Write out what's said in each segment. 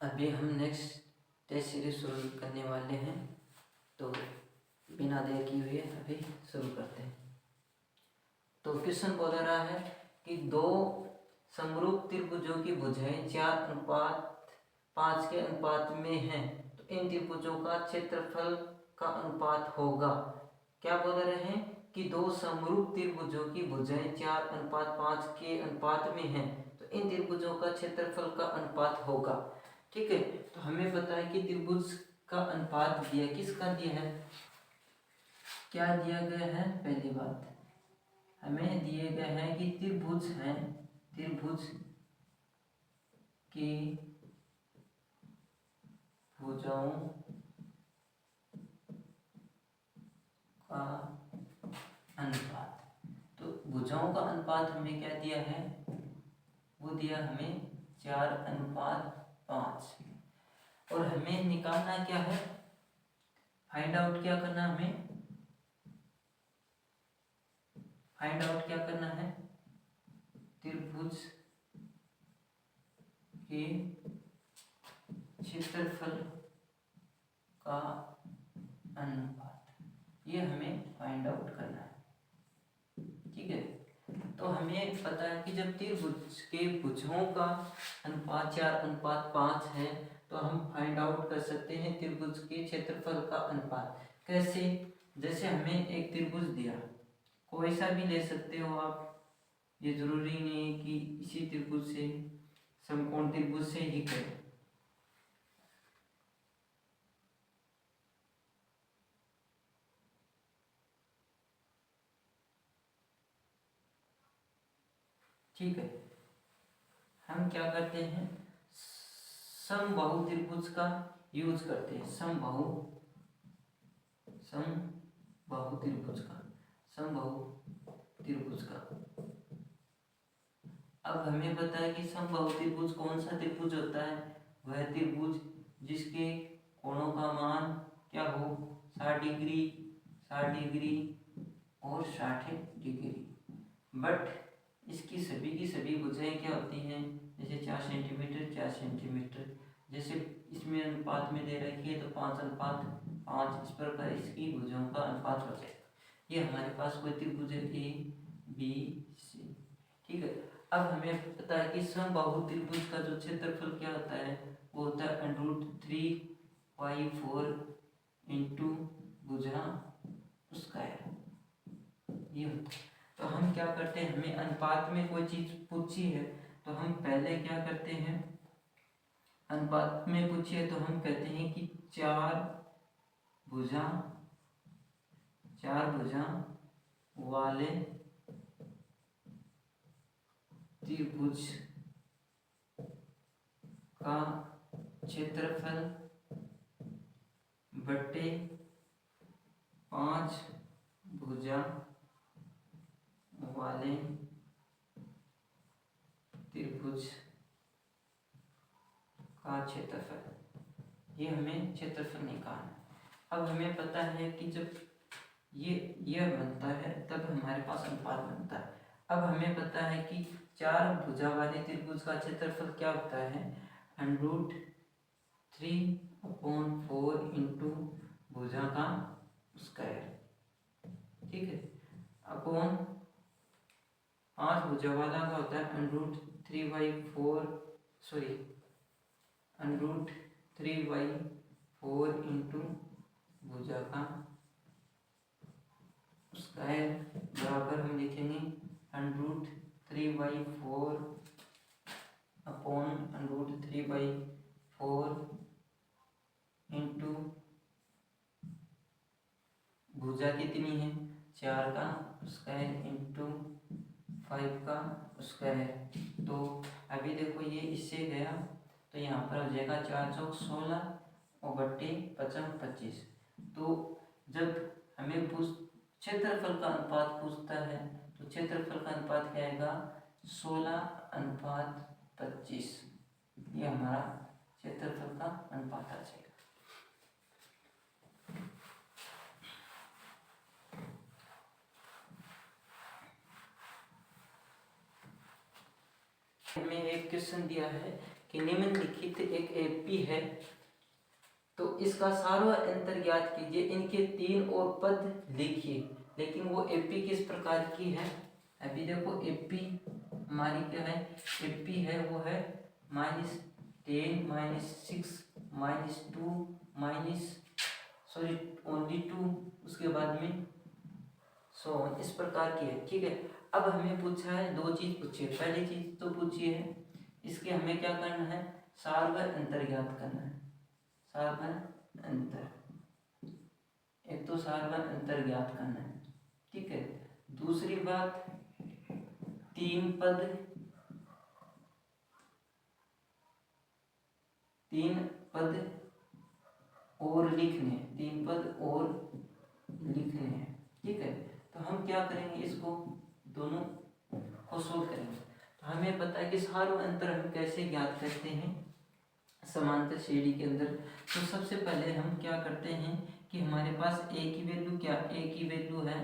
अभी हम next test series शुरू करने वाले हैं, तो बिना देर किए हुए अभी शुरू करते हैं। तो क्वेश्चन बोल रहा है कि दो समरूप त्रिभुजों की भुजाएं 4:5 के अनुपात में हैं, तो इन त्रिभुजों का क्षेत्रफल का अनुपात होगा। क्या बोल रहे हैं कि दो समरूप त्रिभुजों की भुजाएं 4:5 के अनुपात में हैं, तो इन त्रिभुजों का क्षेत्रफल का अनुपात होगा। ठीक है, तो हमें पता है कि त्रिभुज का अनुपात दिया, किसका दिया है, क्या दिया गया है। पहली बात हमें दिए गए हैं कि त्रिभुज हैं, त्रिभुज की भुजाओं का अनुपात। तो भुजाओं का अनुपात हमें क्या दिया है, वो दिया हमें 4:5। और हमें निकालना क्या है, फाइंड आउट क्या करना, हमें फाइंड आउट क्या करना है, त्रिभुज के क्षेत्रफल का अनुपात, ये हमें फाइंड आउट करना है। ठीक है, तो हमें पता है कि जब त्रिभुज के भुजाओं का अनुपात 4:5 है, तो हम फाइंड आउट कर सकते हैं त्रिभुज के क्षेत्रफल का अनुपात। कैसे, जैसे हमें एक त्रिभुज दिया, कोई सा भी ले सकते हो आप, ये जरूरी नहीं है कि इसी त्रिभुज से, समकोण त्रिभुज से ही करें। ठीक है, हम क्या करते हैं, समबाहु त्रिभुज का यूज करते हैं, समबाहु त्रिभुज का, समबाहु त्रिभुज का। अब हमें पता है कि समबाहु त्रिभुज कौन सा त्रिभुज होता है, वह त्रिभुज जिसके कोणों का मान क्या हो, 60 डिग्री, 60 डिग्री और 60 डिग्री। बट इसकी सभी की सभी भुजाएं क्या होती हैं, जैसे 4 सेंटीमीटर 4 सेंटीमीटर, जैसे इसमें अनुपात में दे रखी है तो 5:5, इस प्रकार इसकी भुजाओं का अनुपात हो जाएगा। ये हमारे पास कोई त्रिभुज है ए बी सी। ठीक है, अब हमें पता है कि समबाहु त्रिभुज का जो क्षेत्रफल क्या होता है, वो होता है √3/4 इंटू भुजा स्क्वायर, ये होता है। तो हम क्या करते हैं, हमें अनुपात में कोई चीज पूछी है तो हम पहले क्या करते हैं, अनुपात में पूछी है तो हम कहते हैं कि चार भुजा वाले त्रिभुज का क्षेत्रफल बटे 5 भुजा वाले त्रिभुज का क्षेत्रफल, ये हमें क्षेत्रफल निकालना है। अब हमें पता है कि जब ये बनता है तब हमारे पास अनुपात बनता है। अब हमें पता है कि 4 भुजा वाले त्रिभुज का क्षेत्रफल क्या होता है, √3/4 इंटू भुजा का स्क्वायर। ठीक है, अपॉन 5 भुजा वाला का होता है √3/4 इंटू भुजा का स्क्वायर बराबर हम लिखेंगे √3/4 अपॉन √3/4 इंटू भुजा कितनी है, 4 का स्क्वायर इंटू 5 का स्क्वायर। तो अभी देखो ये इससे गया तो यहाँ पर हो जाएगा 4 चौक 16 और बट्टे 5 25। तो जब हमें क्षेत्रफल का अनुपात पूछता है तो क्षेत्रफल का अनुपात क्या आएगा, 16:25। ये हमारा क्षेत्रफल का अनुपात आ जाएगा। हमें एक क्वेश्चन दिया है कि निम्नलिखित एक एपी है तो इसका सारा अंतर ज्ञात कीजिए, इनके 3 और पद लिखिए। लेकिन वो एपी किस प्रकार की है, अभी देखो एपी हमारी क्या है, एपी है वो है -10 -6 -2 ओनली 2, उसके बाद में 100 इस प्रकार की है। ठीक है, अब हमें पूछा है 2 चीज पूछी है। पहली चीज तो पूछी है इसके हमें क्या करना है, सार व अंतर ज्ञात करना है। सार व अंतर, एक तो सार व अंतर ज्ञात करना है। ठीक है, दूसरी बात 3 पद और लिखने, 3 पद और लिखने हैं। ठीक है, तो हम क्या करेंगे, इसको दोनों को सोल्व करेंगे। तो हमें पता है कि सार व अंतर हम कैसे ज्ञात करते हैं समांतर श्रेणी के अंदर। तो सबसे पहले हम क्या करते हैं कि हमारे पास a की वैल्यू क्या, a की वैल्यू है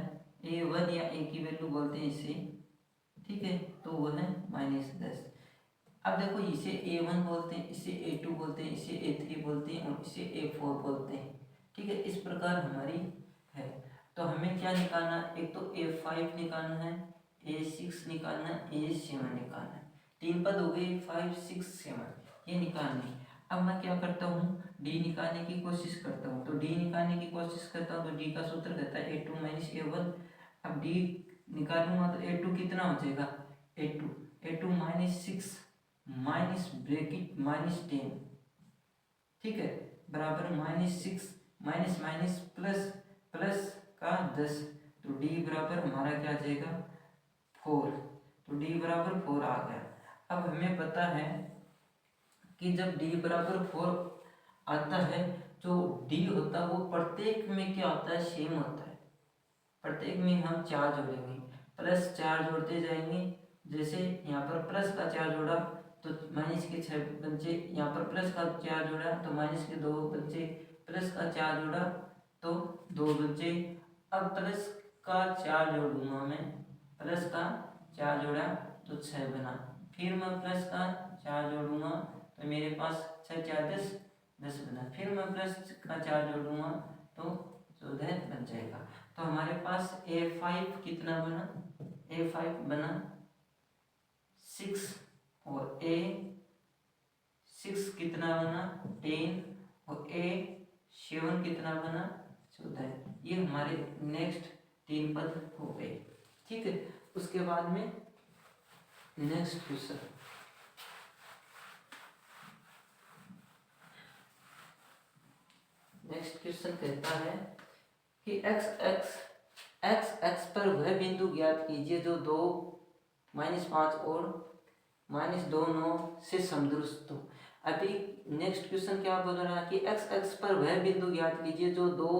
a1 या a की वैल्यू बोलते हैं इसे। ठीक है, तो वो है -10। अब देखो इसे a1 बोलते हैं, इसे a2 बोलते हैं, इसे a3 बोलते हैं और इसे a4 बोलते हैं। ठीक है, इस प्रकार हमारी है। तो हमें क्या निकालना, एक तो a5 निकालना है, a6 निकालना है, a7 निकालना है। 3 पद हो गए 5 6 7 ये निकालने। अब मैं क्या करता हूँ, d निकालने की कोशिश करता हूँ। तो d निकालने की कोशिश करता हूँ तो d का सूत्र कहता है a2 - a1। अब d निकालूंगा तो a2 कितना हो जाएगा, a2 -6 माइनस ब्रैकेट -10। ठीक है, बराबर -6 माइनस माइनस प्लस का 10। तो d बराबर हमारा क्या आ जाएगा 4। तो d बराबर 4 आ गया। अब हमें पता है कि जब d बराबर 4 आता है जो d होता है वो प्रत्येक में क्या होता है, सेम होता है। प्रत्येक में हम 4 जोड़ेंगे, प्लस 4 जोड़ते जाएंगे। जैसे यहाँ पर प्लस का 4 जोड़ा तो माइनस के 6 बच्चे, यहाँ पर प्लस का 4 जोड़ा तो माइनस के 2 बच्चे, प्लस का 4 जोड़ा तो 2 बच्चे। अब प्लस का 4 जोड़ूंगा मैं, प्लस का 4 जोड़ा तो 6 बना। फिर मैं प्लस का 4 जोड़ूंगा तो मेरे पास 6 4 10 बना। फिर मैं प्लस का 4 जोड़ूंगा तो 14 बन जाएगा। तो हमारे पास a5 कितना बना, a5 बना 6 और a6 कितना बना 10 और a7 कितना बना 14। ये हमारे नेक्स्ट 3 पद हो गए। ठीक है, उसके बाद में नेक्स्ट क्वेश्चन, कहता है कि x पर वह बिंदु ज्ञात कीजिए जो 2 -5 और -2 9 से समदुरुस्त हो। अभी नेक्स्ट क्वेश्चन क्या बोल रहा है कि x पर वह बिंदु ज्ञात कीजिए जो 2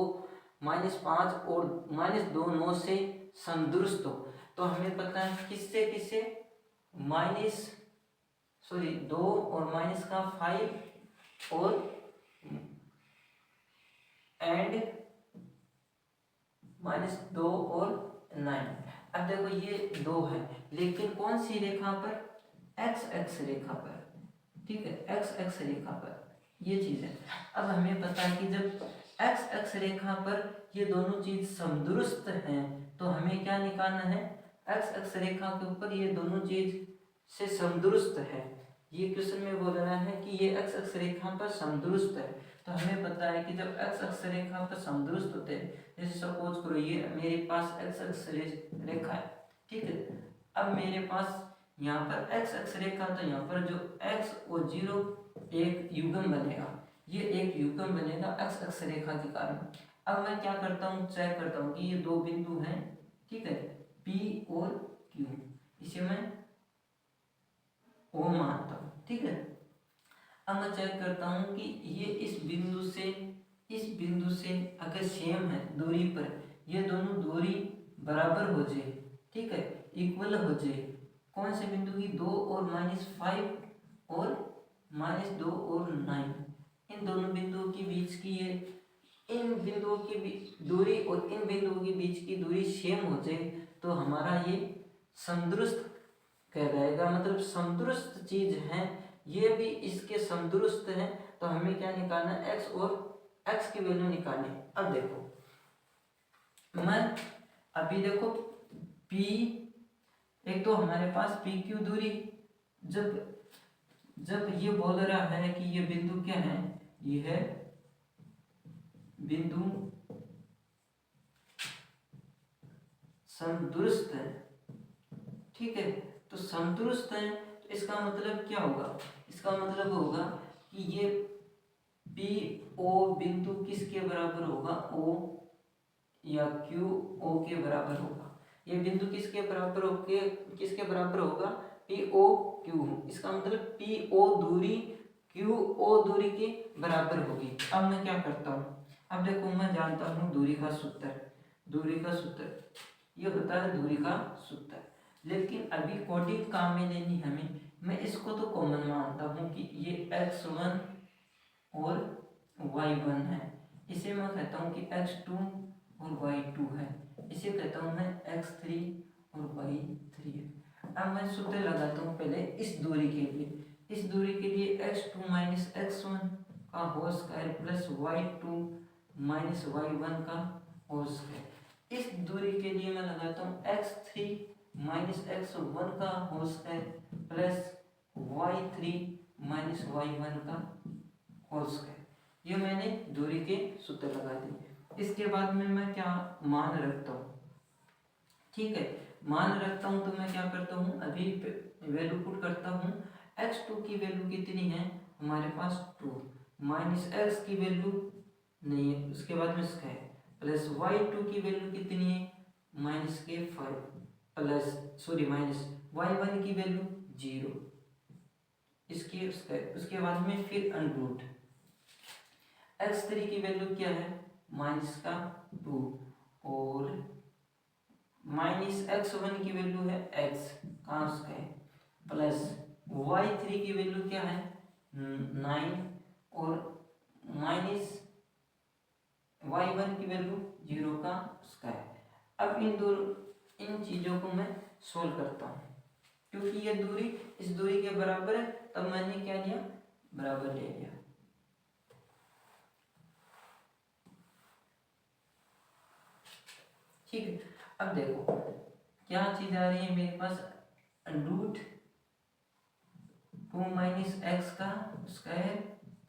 -5 और -2 9 से समदुरुस्त हो। तो हमें पता है किससे 2 और माइनस का 5 और एंड -2 और 9। अब देखो ये 2 है, लेकिन कौन सी रेखा पर, x रेखा पर। ठीक है, x रेखा पर ये चीज है। अब हमें पता है कि जब x रेखा पर ये दोनों चीज समदुरुस्त हैं तो हमें क्या निकालना है, x रेखा के ऊपर ये दोनों चीज से समदुरुस्त है। ये क्वेश्चन में बोल रहा है कि ये x रेखा पर समदुरुस्त है। तो हमें पता है कि जब x रेखा पर समदुरुस्त होते हैं, जैसे सपोज करो ये मेरे पास x रेखा है। ठीक है, अब मेरे पास यहाँ पर x रेखा, तो यहाँ पर जो x और 0 एक युग्म बनेगा, ये एक युग्म बनेगा x रेखा के कारण। अब मैं क्या करता हूँ, चेक करता हूँ कि ये 2 बिंदु हैं। ठीक है, P और Q, इसे मैं O मानता हूँ। ठीक है, अब मैं चेक करता हूँ कि ये इस बिंदु से अगर सेम है दूरी पर, ये दोनों दूरी बराबर हो जाए। ठीक है, इक्वल हो जाए। कौन से बिंदु की, 2 और -5 और -2 और 9, इन दोनों बिंदुओं के बीच की ये, इन बिंदुओं की दूरी और इन बिंदुओं के बीच की दूरी सेम हो जाए तो हमारा ये समदुरुस्त कहलाएगा। मतलब समदुरुस्त चीज है ये भी इसके समदुरुस्त है, तो हमें क्या निकालना है, x और x की वैल्यू निकालनी। अब देखो मैं अभी देखो p, एक तो हमारे पास पी क्यू दूरी, जब ये बोल रहा है कि ये बिंदु क्या है, ये है बिंदु समदुरुस्त है, ठीक है। तो समदुरुस्त है तो इसका मतलब क्या होगा, इसका मतलब होगा कि ये पी ओ बिंदु किसके बराबर होगा, ओ या क्यू ओ के बराबर होगा। ये बिंदु किसके बराबर होगा, पी ओ क्यू। इसका मतलब पी ओ दूरी क्यू ओ दूरी के बराबर होगी। अब मैं क्या करता हूँ, अब देखो मैं जानता हूँ दूरी का सूत्र ये होता है दूरी का सूत्र, लेकिन अभी कोडिंग काम में लेनी हमें। मैं इसको तो कॉमन मानता हूँ कि ये x1 और y1 है, इसे मैं कहता हूँ कि x2 और y2 है, इसे कहता हूँ मैं x3 और y3 है। अब मैं सूत्र लगाता हूँ पहले इस दूरी के लिए x2 माइनस x1 का whole square plus y2 minus y1 का होल स्क्वायर। इस दूरी के लिए मैं लगाता हूँ x3 माइनस x1 का whole square plus y3 minus y1 का होल स्क्वायर। ये मैंने दूरी के सूत्र लगा दिए। इसके बाद में मैं क्या मान रखता हूँ, ठीक है, मान रखता हूँ तो मैं क्या करता हूँ, अभी वैल्यू पुट करता हूँ। x2 की वैल्यू कितनी है हमारे पास 2, माइनस x की वैल्यू नहीं है, उसके बाद में स्क्वायर प्लस y2 की वैल्यू कितनी है माइनस के 5 प्लस माइनस y1 की वैल्यू 0, उसके बाद में फिर अनरूट। x3 की वैल्यू क्या है माइनस का 2 और माइनस x1 की वैल्यू है x का स्क्वायर प्लस y3 की वैल्यू क्या है 9 और माइनस y1 की वैल्यू 0 का स्क्वायर। अब इन चीज़ों को मैं सोल्व करता हूँ, क्योंकि ये दूरी इस दूरी के बराबर है, तब मैंने क्या लिया, बराबर ले लिया। ठीक है, अब देखो क्या चीज आ रही है मेरे पास, रूट 2 माइनस एक्स का स्क्वायर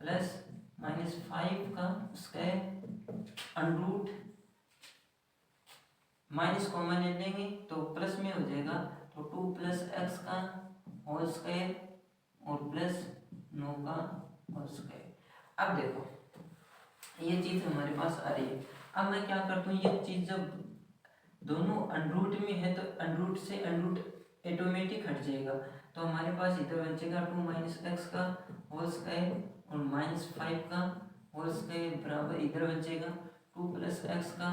प्लस माइनस 5 का स्क्वायर अनरूट माइनस कॉमन ले लेंगे तो प्लस में हो जाएगा, तो 2 प्लस एक्स का होल स्क्वायर और प्लस 9 का होल स्क्वायर। अब देखो ये चीज हमारे पास आ रही है। अब मैं क्या करता हूँ, ये चीज जब दोनों अनरूट में है तो अनरूट से अनरूट ऑटोमेटिक हट जाएगा, तो हमारे पास इधर बचेगा 2 माइनस एक्स का होल स्क्वायर और माइनस 5 का होल स्क्वायर बराबर इधर बचेगा 2 प्लस एक्स का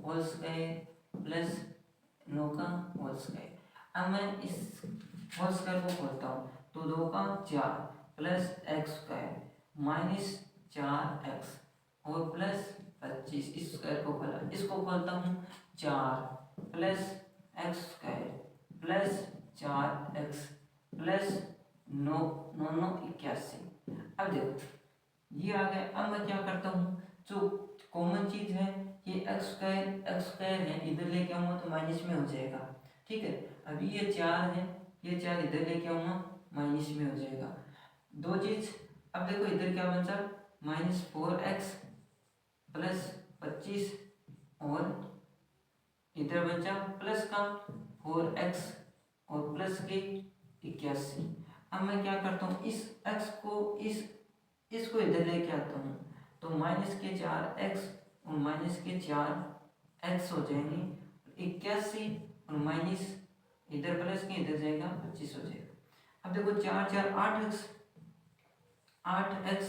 होल स्क्वायर प्लस 9 का होल स्क्वायर। अब मैं इस होल स्क्वायर को खोलता हूँ तो 2 का 4 plus x square minus 4x और प्लस 25, इस स्क्वायर को खोला, इसको खोलता हूँ 4 plus x square plus 4x plus 9 81। अब देखो ये आ गया। अब मैं क्या करता हूँ, जो कॉमन चीज है ये एक्स स्क्वायर है, इधर लेके आऊँगा तो माइनस में हो जाएगा, ठीक है। अभी ये 4 है, ये 4 इधर लेके आऊँगा माइनस में हो जाएगा, दो चीज। अब देखो इधर क्या बचा, माइनस 4x प्लस 25 और इधर बचा प्लस का 4x और प्लस के 81। अब मैं क्या करता हूँ, इस x को इसको इधर लेके आता हूँ तो माइनस के 4x और माइनस के 4x हो जाएंगे 81 और माइनस इधर प्लस के इधर जाएगा 25 हो जाएगा। अब देखो 4 4 8x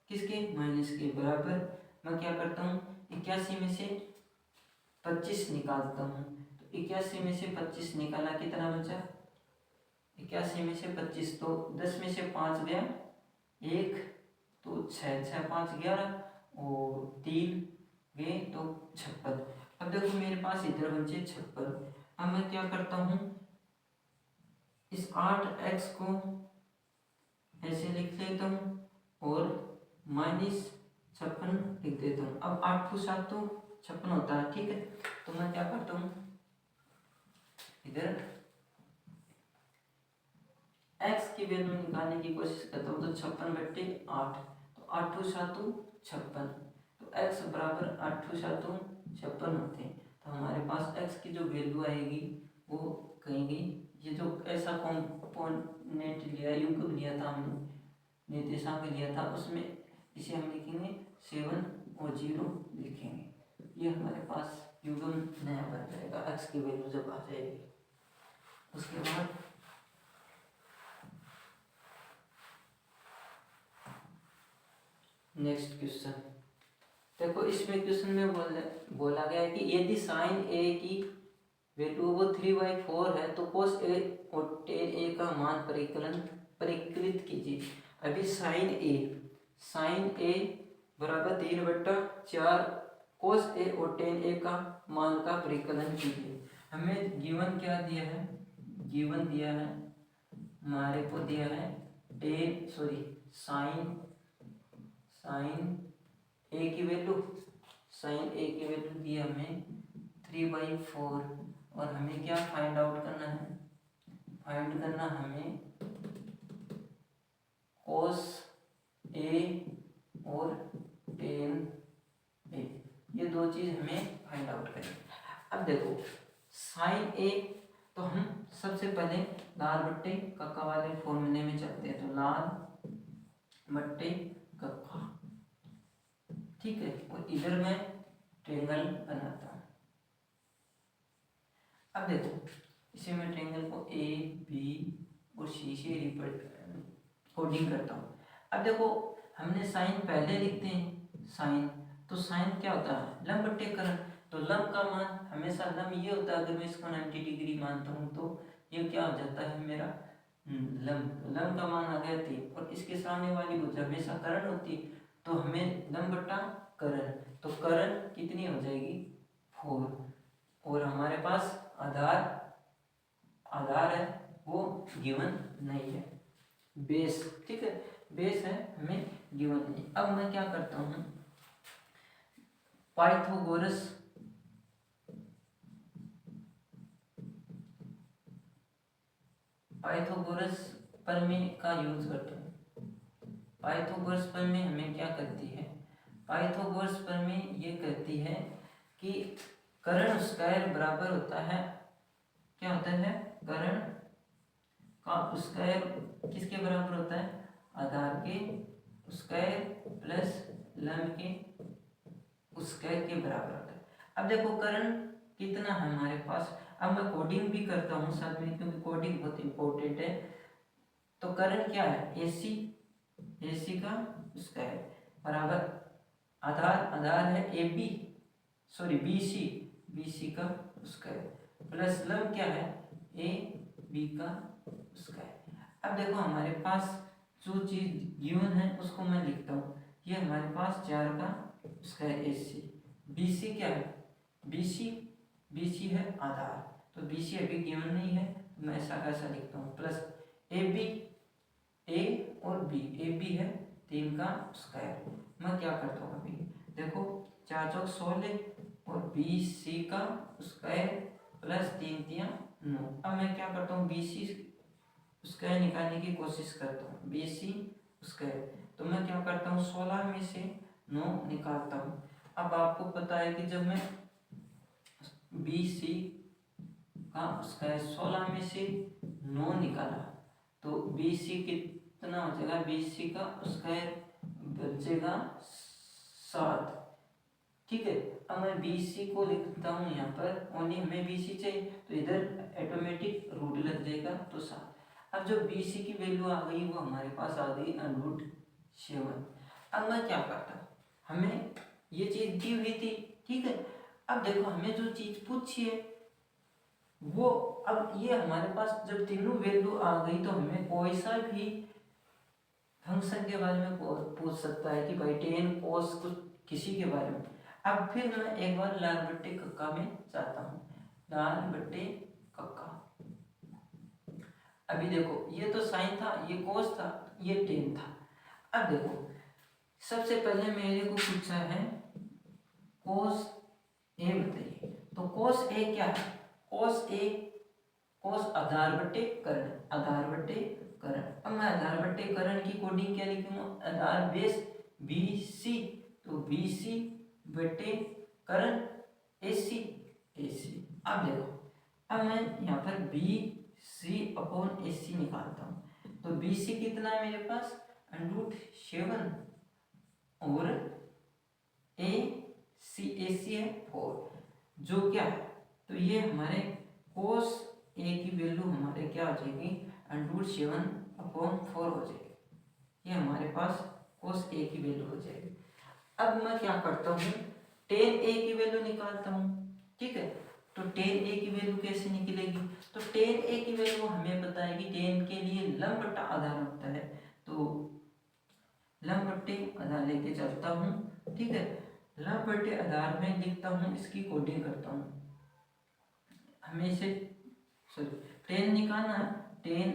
किसके माइनस के बराबर। मैं क्या करता हूँ 81 में से 25 निकालता हूँ, तो 81 में से 25 निकाला कितना बचा, 81 में से 25 तो 10 में से 5 गया 1 तो 6 6 5 11 और 3 गए तो 56। अब देखो मेरे पास इधर बचे 56। अब मैं क्या करता हूँ, इस 8x को ऐसे लिख लेता हूँ और -56 लिख देता हूँ। अब 8 × 7 तो 56 होता है, ठीक है। तो मैं क्या करता हूँ, इधर x की वैल्यू निकालने की कोशिश करता हूँ। तो 56/8, तो 8 × 7 56, तो x बराबर 8 × 7 56 होते हैं। तो हमारे पास x की जो वैल्यू आएगी वो कहेंगे, ये जो ऐसा कॉम्पोनेंट लिया, युग्म लिया था हमने, निर्देशांक लिया था, उसमें इसे हम लिखेंगे 7 और 0 लिखेंगे। ये हमारे पास युग्म नया बन जाएगा x की वैल्यू जब आ जाएगी। उसके बाद नेक्स्ट क्वेश्चन देखो, इसमें क्वेश्चन में बोला गया है कि यदि साइन ए की वैल्यू वो 3/4 है तो कोस ए और टेन ए का मान परिकलित कीजिए। अभी साइन ए बराबर 3/4 कोस ए और टेन ए का मान का परिकलन कीजिए। हमें गिवन क्या दिया है, गिवन दिया है हमारे को, दिया है साइन ए की वैल्यू, दी हमें 3/4 और हमें क्या फाइंड आउट करना है, हमें कोस ए और टेन ए, ये दो चीज हमें फाइंड आउट करनी। अब देखो साइन ए, तो हम सबसे पहले लाल बट्टे कक्का वाले फॉर्मूले में चलते हैं। तो लाल बट्टे कक्का, ठीक है, और इधर मैं ट्रेंगल बनाता हूँ। अब देखो इसे मैं ट्रेंगल को ए बी और सी से कोडिंग करता हूँ। अब देखो हमने साइन पहले लिखते हैं, साइन, तो साइन क्या होता है, लंब बट्टे करण। तो लंब का मान हमेशा लंब ये होता है, अगर मैं इसको 90 डिग्री मानता हूँ तो ये क्या हो जाता है मेरा लंब का मान आ गया 3, और इसके सामने वाली भुजा हमेशा करण होती है, तो हमें लंब बट्टा करण, तो करण कितनी हो जाएगी 4, और हमारे पास आधार है वो गिवन नहीं है, बेस, ठीक है, बेस है, हमें गिवन नहीं। अब मैं क्या करता हूँ, पाइथागोरस प्रमेय का यूज करता हूँ। पाइथागोरस प्रमेय हमें क्या करती है, पाइथागोरस प्रमेय ये कहती है कि कर्ण स्क्वायर बराबर होता है, क्या होता है, कर्ण का स्क्वायर किसके बराबर होता है, आधार के स्क्वायर प्लस लंब के स्क्वायर के बराबर होता है। अब देखो कर्ण कितना है हमारे पास, अब मैं कोडिंग भी करता हूँ साथ में, क्योंकि कोडिंग बहुत इंपॉर्टेंट है। तो कर्ण क्या है, AC का स्क्वायर बराबर आधार है BC का स्क्वायर प्लस लंब क्या है, AB का स्क्वायर। अब देखो हमारे पास जो चीज गिवन है उसको मैं लिखता हूँ, ये हमारे पास 4 का स्क्वायर AC, BC क्या है, BC है आधार, तो BC अभी गिवन नहीं है, तो मैं ऐसा लिखता हूँ, प्लस A और AB है 3 का स्क्वायर। मैं क्या करता हूँ, अभी देखो 4 चौक 16 और BC का स्क्वायर प्लस 3 3 9। अब मैं क्या करता हूँ, BC स्क्वायर निकालने की कोशिश करता हूँ, BC स्क्वायर, तो मैं क्या करता हूँ 16 में से 9 निकालता हूँ। अब आपको पता है कि जब मैं BC का स्क्वायर 16 में से 9 निकाला तो BC कितना हो जाएगा, BC का स्क्वायर बचेगा 7, ठीक है। अब मैं BC को लिखता हूँ यहाँ पर, ओनली हमें BC चाहिए, तो इधर ऑटोमेटिक रूट लग जाएगा, तो 7। अब जो BC की वैल्यू आ गई वो हमारे पास आ गई √7। अब मैं क्या करता हूँ, हमें ये चीज दी हुई थी, ठीक है। अब देखो हमें जो चीज पूछी है वो, अब ये हमारे पास जब तीनों वैल्यू आ गई तो हमें कोई सा भी फंक्शन के बारे में पूछ सकता है कि भाई टेन कोस कुछ किसी के बारे में। अब फिर मैं एक बार लाल बट्टे कक्का में जाता हूँ, लाल बट्टे कक्का। अभी देखो ये तो साइन था, ये कोस था, ये टेन था। अब देखो सबसे पहले मेरे को पूछा है कोस ए बताइए, तो कोस ए क्या है? कोस ए कोस आधार बट्टे कर्ण, आधार बट्टे कर्ण। अब मैं आधार बट्टे कर्ण की कोडिंग क्या लिखूंगा? आधार बेस बी सी, तो बी सी बट्टे कर्ण ए सी, ए सी। अब देखो अब मैं यहाँ पर बी सी अपॉन ए सी निकालता हूँ, तो बी सी कितना है मेरे पास? √7 और ए सी है 4, जो क्या है? तो ये हमारे कोस ए की वैल्यू हमारे क्या हो जाएगी? √7/4 हो जाएगी। ये हमारे पास कोस ए की वैल्यू हो जाएगी। अब मैं क्या करता हूँ? टेन ए की वैल्यू निकालता हूँ, ठीक है। तो टेन ए की वैल्यू कैसे निकलेगी? तो टेन ए की वैल्यू हमें पता है कि टेन के लिए लंब बट्टा आधार होता है, तो लंब बट्टे आधार लेके चलता हूँ, ठीक है। लंब बट्टे आधार में लिखता हूँ, इसकी कोडिंग करता हूँ। हमें इसे टेन निकालना है, टेन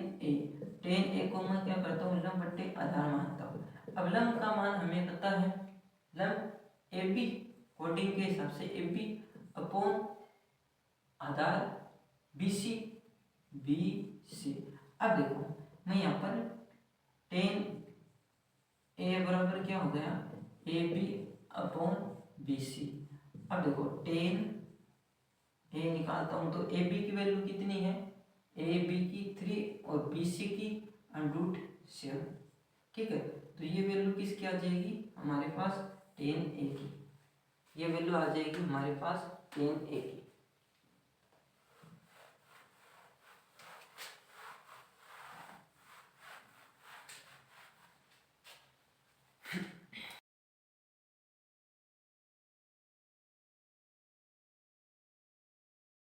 ए को मैं क्या करता हूँ? लंब बट्टे आधार मानता हूँ। अब लंब का मान हमें पता है, लंब ए बी, कोडिंग के हिसाब से ए बी अपॉन आधार बी सी, बी सी। अब देखो मैं यहाँ पर टेन ए बराबर क्या हो गया? A B upon B C. अब देखो टेन ए निकालता हूँ, तो ए बी की वैल्यू कितनी है? ए बी की 3 और बी सी की √7, ठीक है। तो ये वैल्यू किसकी आ जाएगी हमारे पास? टेन ए की। ये वैल्यू आ जाएगी हमारे पास टेन ए की।